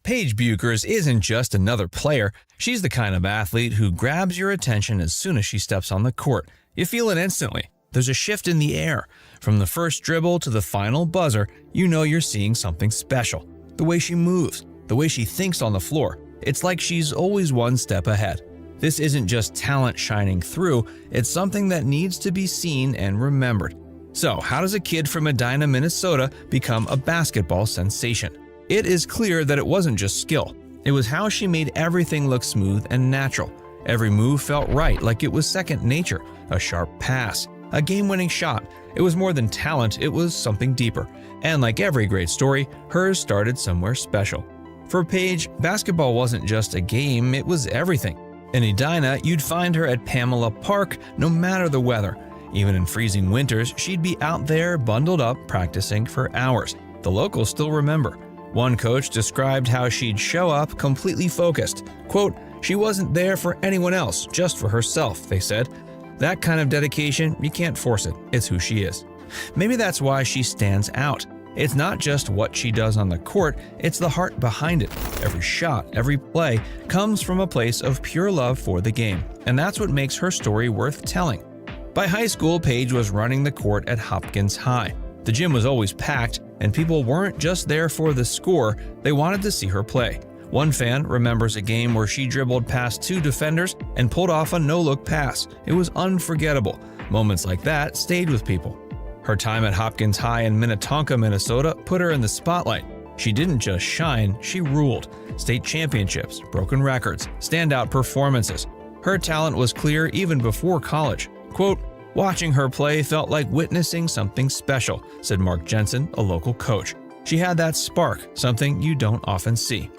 Paige Bueckers isn't just another player. She's the kind of athlete who grabs your attention as soon as she steps on the court. You feel it instantly. There's a shift in the air. From the first dribble to the final buzzer, you know you're seeing something special. The way she moves, the way she thinks on the floor, it's like she's always one step ahead. This isn't just talent shining through, it's something that needs to be seen and remembered. So, how does a kid from Edina, Minnesota become a basketball sensation? It is clear that it wasn't just skill. It was how she made everything look smooth and natural. Every move felt right, like it was second nature. A sharp pass, a game-winning shot. It was more than talent, it was something deeper. And like every great story, hers started somewhere special. For Paige, basketball wasn't just a game, it was everything. In Edina, you'd find her at Pamela Park no matter the weather. Even in freezing winters, she'd be out there bundled up practicing for hours. The locals still remember. One coach described how she'd show up completely focused. Quote, "She wasn't there for anyone else, just for herself," they said. That kind of dedication, you can't force it. It's who she is. Maybe that's why she stands out. It's not just what she does on the court, it's the heart behind it. Every shot, every play comes from a place of pure love for the game. And that's what makes her story worth telling. By high school, Paige was running the court at Hopkins High. The gym was always packed, and people weren't just there for the score, they wanted to see her play. One fan remembers a game where she dribbled past two defenders and pulled off a no-look pass. It was unforgettable. Moments like that stayed with people. Her time at Hopkins High in Minnetonka, Minnesota put her in the spotlight. She didn't just shine, she ruled. State championships, broken records, standout performances. Her talent was clear even before college. Quote, "Watching her play felt like witnessing something special," said Mark Jensen, a local coach. She had that spark, something you don't often see.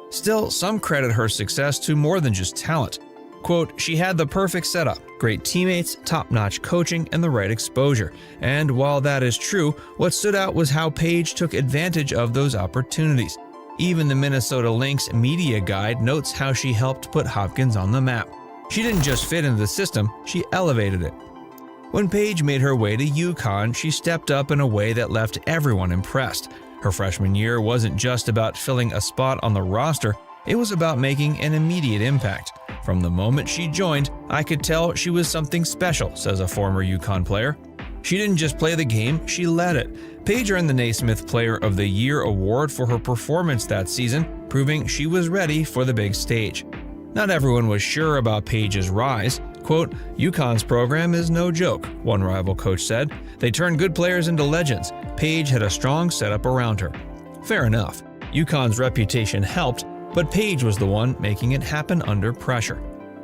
Still, some credit her success to more than just talent. Quote, "She had the perfect setup, great teammates, top-notch coaching, and the right exposure. And while that is true, what stood out was how Paige took advantage of those opportunities. Even the Minnesota Lynx media guide notes how she helped put Hopkins on the map. She didn't just fit into the system, she elevated it." When Paige made her way to UConn, she stepped up in a way that left everyone impressed. Her freshman year wasn't just about filling a spot on the roster, it was about making an immediate impact. "From the moment she joined, I could tell she was something special," says a former UConn player. She didn't just play the game, she led it. Paige earned the Naismith Player of the Year award for her performance that season, proving she was ready for the big stage. Not everyone was sure about Paige's rise. Quote, "UConn's program is no joke," one rival coach said. "They turn good players into legends. Paige had a strong setup around her." Fair enough. UConn's reputation helped, but Paige was the one making it happen under pressure.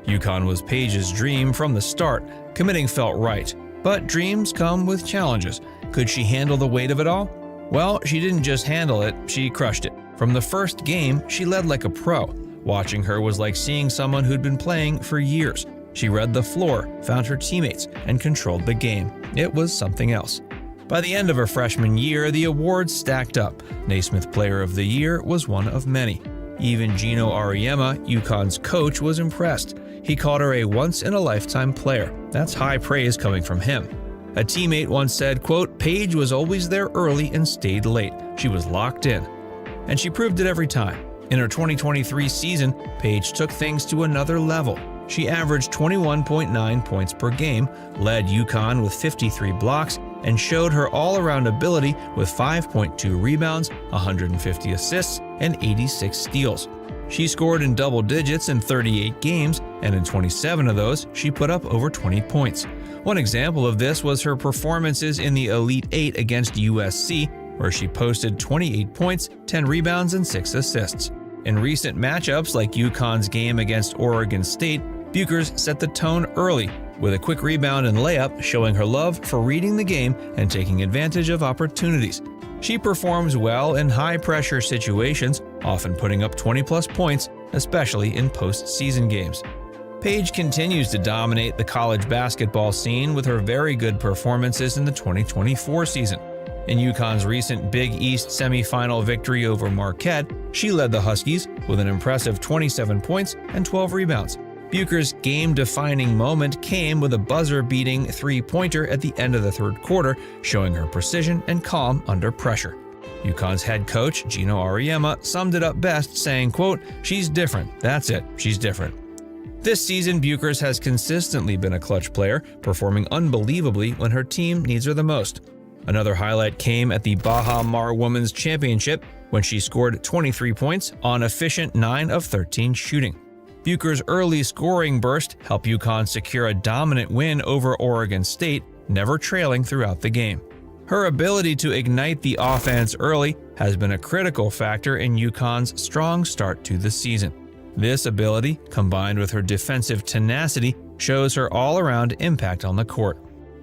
UConn was Paige's dream from the start. Committing felt right. But dreams come with challenges. Could she handle the weight of it all? Well, she didn't just handle it, she crushed it. From the first game, she led like a pro. Watching her was like seeing someone who'd been playing for years. She read the floor, found her teammates, and controlled the game. It was something else. By the end of her freshman year, the awards stacked up. Naismith Player of the Year was one of many. Even Gino Auriemma, UConn's coach, was impressed. He called her a once-in-a-lifetime player. That's high praise coming from him. A teammate once said, quote, "Paige was always there early and stayed late. She was locked in." And she proved it every time. In her 2023 season, Paige took things to another level. She averaged 21.9 points per game, led UConn with 53 blocks, and showed her all-around ability with 5.2 rebounds, 150 assists, and 86 steals. She scored in double digits in 38 games, and in 27 of those, she put up over 20 points. One example of this was her performances in the Elite Eight against USC, where she posted 28 points, 10 rebounds, and 6 assists. In recent matchups like UConn's game against Oregon State, Bueckers set the tone early, with a quick rebound and layup showing her love for reading the game and taking advantage of opportunities. She performs well in high-pressure situations, often putting up 20-plus points, especially in postseason games. Paige continues to dominate the college basketball scene with her very good performances in the 2024 season. In UConn's recent Big East semifinal victory over Marquette, she led the Huskies with an impressive 27 points and 12 rebounds. Bueckers' game-defining moment came with a buzzer-beating three-pointer at the end of the third quarter, showing her precision and calm under pressure. UConn's head coach, Gino Auriemma, summed it up best saying, quote, "She's different. That's it. She's different." This season, Bueckers has consistently been a clutch player, performing unbelievably when her team needs her the most. Another highlight came at the Baha Mar Women's Championship when she scored 23 points on efficient 9 of 13 shooting. Bueckers' early scoring burst helped UConn secure a dominant win over Oregon State, never trailing throughout the game. Her ability to ignite the offense early has been a critical factor in UConn's strong start to the season. This ability, combined with her defensive tenacity, shows her all-around impact on the court.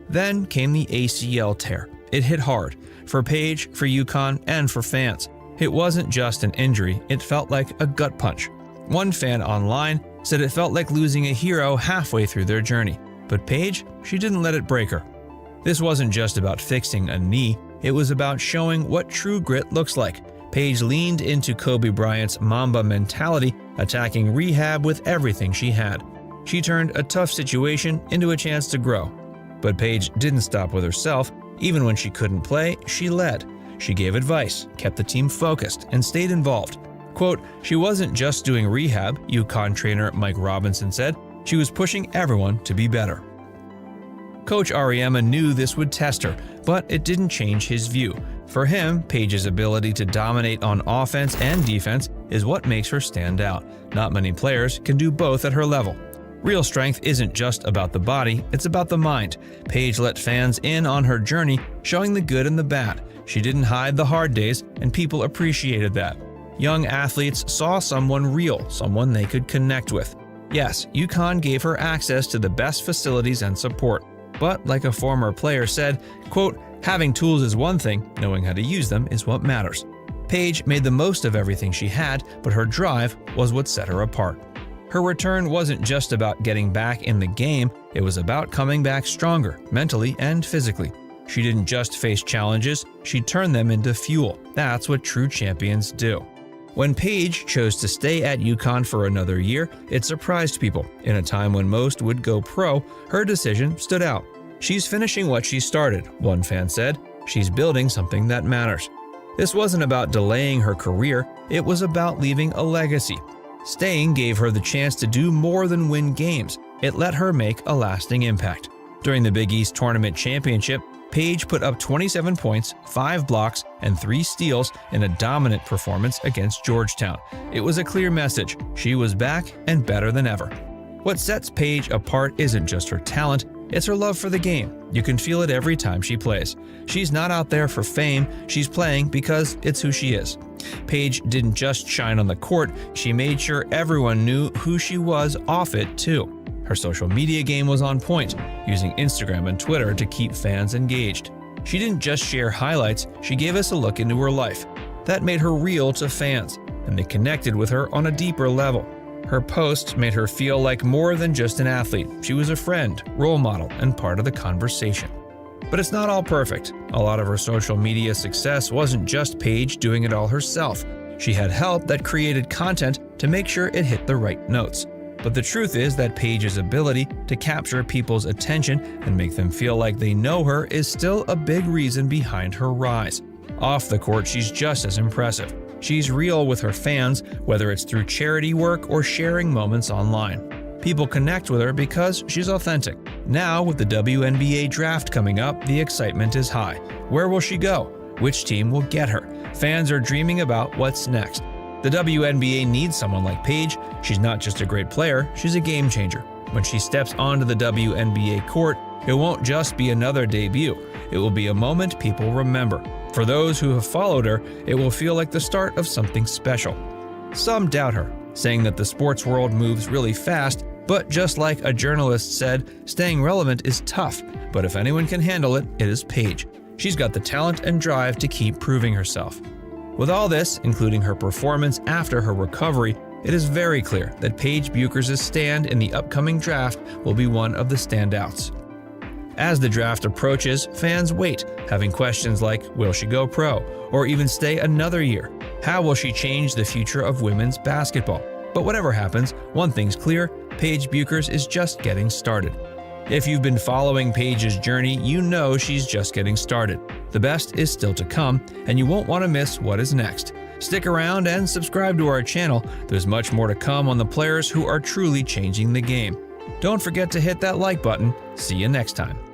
Then came the ACL tear. It hit hard, for Paige, for UConn, and for fans. It wasn't just an injury, it felt like a gut punch. One fan online said it felt like losing a hero halfway through their journey. But Paige, she didn't let it break her. This wasn't just about fixing a knee, it was about showing what true grit looks like. Paige leaned into Kobe Bryant's Mamba mentality, attacking rehab with everything she had. She turned a tough situation into a chance to grow. But Paige didn't stop with herself. Even when she couldn't play, she led. She gave advice, kept the team focused, and stayed involved. Quote, "She wasn't just doing rehab," UConn trainer Mike Robinson said. "She was pushing everyone to be better." Coach Auriemma knew this would test her, but it didn't change his view. For him, Paige's ability to dominate on offense and defense is what makes her stand out. Not many players can do both at her level. Real strength isn't just about the body, it's about the mind. Paige let fans in on her journey, showing the good and the bad. She didn't hide the hard days, and people appreciated that. Young athletes saw someone real, someone they could connect with. Yes, UConn gave her access to the best facilities and support. But like a former player said, quote, "Having tools is one thing, knowing how to use them is what matters." Paige made the most of everything she had, but her drive was what set her apart. Her return wasn't just about getting back in the game, it was about coming back stronger, mentally and physically. She didn't just face challenges, she turned them into fuel. That's what true champions do. When Paige chose to stay at UConn for another year, it surprised people. In a time when most would go pro, her decision stood out. "She's finishing what she started," one fan said. "She's building something that matters." This wasn't about delaying her career, it was about leaving a legacy. Staying gave her the chance to do more than win games. It let her make a lasting impact. During the Big East Tournament Championship, Paige put up 27 points, 5 blocks, and 3 steals in a dominant performance against Georgetown. It was a clear message. She was back and better than ever. What sets Paige apart isn't just her talent, it's her love for the game. You can feel it every time she plays. She's not out there for fame, she's playing because it's who she is. Paige didn't just shine on the court, she made sure everyone knew who she was off it too. Her social media game was on point, using Instagram and Twitter to keep fans engaged. She didn't just share highlights, she gave us a look into her life. That made her real to fans, and they connected with her on a deeper level. Her posts made her feel like more than just an athlete. She was a friend, role model, and part of the conversation. But it's not all perfect. A lot of her social media success wasn't just Paige doing it all herself. She had help that created content to make sure it hit the right notes. But the truth is that Paige's ability to capture people's attention and make them feel like they know her is still a big reason behind her rise. Off the court, she's just as impressive. She's real with her fans, whether it's through charity work or sharing moments online. People connect with her because she's authentic. Now, with the WNBA draft coming up, the excitement is high. Where will she go? Which team will get her? Fans are dreaming about what's next. The WNBA needs someone like Paige. She's not just a great player, she's a game changer. When she steps onto the WNBA court, it won't just be another debut. It will be a moment people remember. For those who have followed her, it will feel like the start of something special. Some doubt her, saying that the sports world moves really fast, but just like a journalist said, staying relevant is tough, but if anyone can handle it, it is Paige. She's got the talent and drive to keep proving herself. With all this, including her performance after her recovery, it is very clear that Paige Bueckers' stand in the upcoming draft will be one of the standouts. As the draft approaches, fans wait, having questions like, will she go pro? Or even stay another year? How will she change the future of women's basketball? But whatever happens, one thing's clear, Paige Bueckers is just getting started. If you've been following Paige's journey, you know she's just getting started. The best is still to come, and you won't want to miss what is next. Stick around and subscribe to our channel. There's much more to come on the players who are truly changing the game. Don't forget to hit that like button. See you next time.